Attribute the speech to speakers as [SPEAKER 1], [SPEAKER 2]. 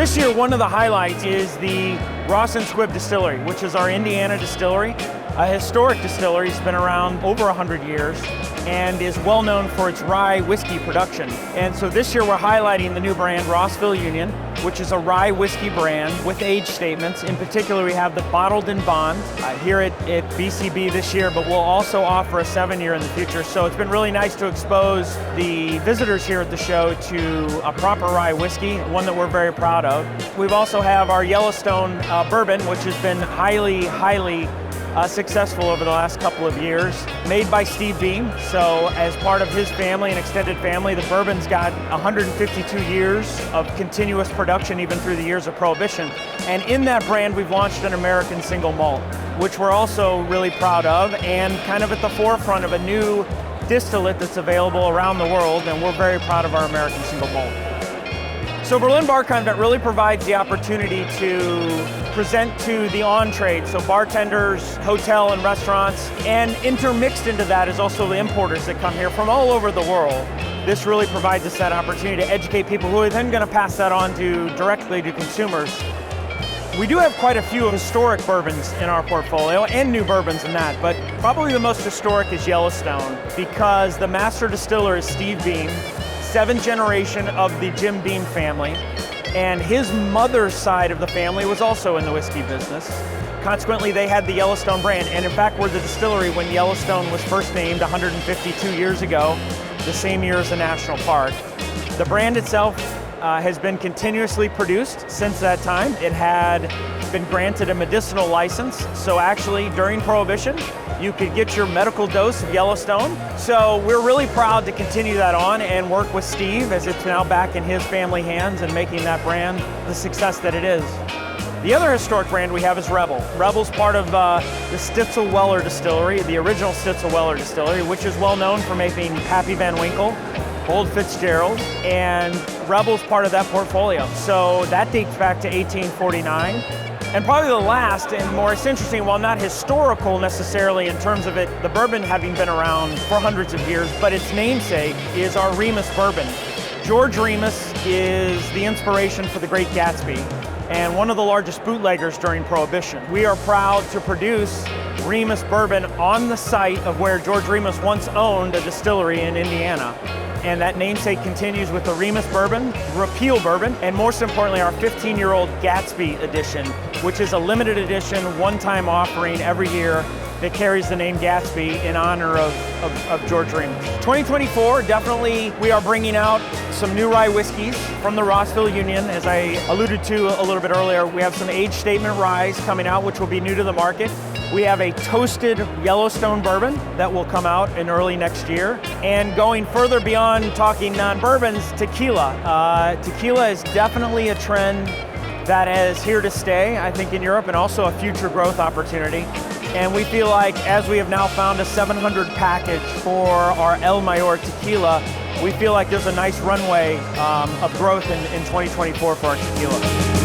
[SPEAKER 1] this year, one of the highlights is the Ross and Squibb Distillery, which is our Indiana distillery, a historic distillery. It's been around over 100 years and is well known for its rye whiskey production. And so this year we're highlighting the new brand, Rossville Union, which is a rye whiskey brand with age statements. In particular, we have the Bottled in Bond here at BCB this year, but we'll also offer a 7-year in the future. So it's been really nice to expose the visitors here at the show to a proper rye whiskey, one that we're very proud of. We've also have our Yellowstone bourbon, which has been highly successful over the last couple of years, made by Steve Beam. So as part of his family and extended family, the bourbon's got 152 years of continuous production, even through the years of Prohibition. And in that brand, we've launched an American single malt, which we're also really proud of, and kind of at the forefront of a new distillate that's available around the world, and we're very proud of our American single malt. So Berlin Bar Convent really provides the opportunity to present to the on-trade, so bartenders, hotel and restaurants, and intermixed into that is also the importers that come here from all over the world. This really provides us that opportunity to educate people who are then going to pass that on directly to consumers. We do have quite a few historic bourbons in our portfolio and new bourbons in that, but probably the most historic is Yellowstone because the master distiller is Steve Beam, 7th generation of the Jim Beam family, and his mother's side of the family was also in the whiskey business. Consequently, they had the Yellowstone brand, and in fact, we're the distillery when Yellowstone was first named 152 years ago, the same year as the national park. The brand itself has been continuously produced since that time. It had been granted a medicinal license, so actually during Prohibition, you could get your medical dose of Yellowstone. So we're really proud to continue that on and work with Steve as it's now back in his family hands and making that brand the success that it is. The other historic brand we have is Rebel. Rebel's part of the Stitzel-Weller distillery, the original Stitzel-Weller distillery, which is well known for making Pappy Van Winkle, Old Fitzgerald, and Rebel's part of that portfolio. So that dates back to 1849. And probably the last and most interesting, while not historical necessarily in terms of the bourbon having been around for hundreds of years, but its namesake is our Remus bourbon. George Remus is the inspiration for The Great Gatsby and one of the largest bootleggers during Prohibition. We are proud to produce Remus bourbon on the site of where George Remus once owned a distillery in Indiana. And that namesake continues with the Remus bourbon, Repeal bourbon, and most importantly, our 15-year-old Gatsby edition, which is a limited edition, one-time offering every year that carries the name Gatsby in honor of George Remus. 2024, definitely we are bringing out some new rye whiskeys from the Rossville Union. As I alluded to a little bit earlier, we have some age statement ryes coming out, which will be new to the market. We have a toasted Yellowstone bourbon that will come out in early next year. And going further beyond talking non-bourbons, tequila. Tequila is definitely a trend that is here to stay, I think, in Europe, and also a future growth opportunity. And we feel like as we have now found a 700 package for our El Mayor tequila, we feel like there's a nice runway of growth in 2024 for our tequila.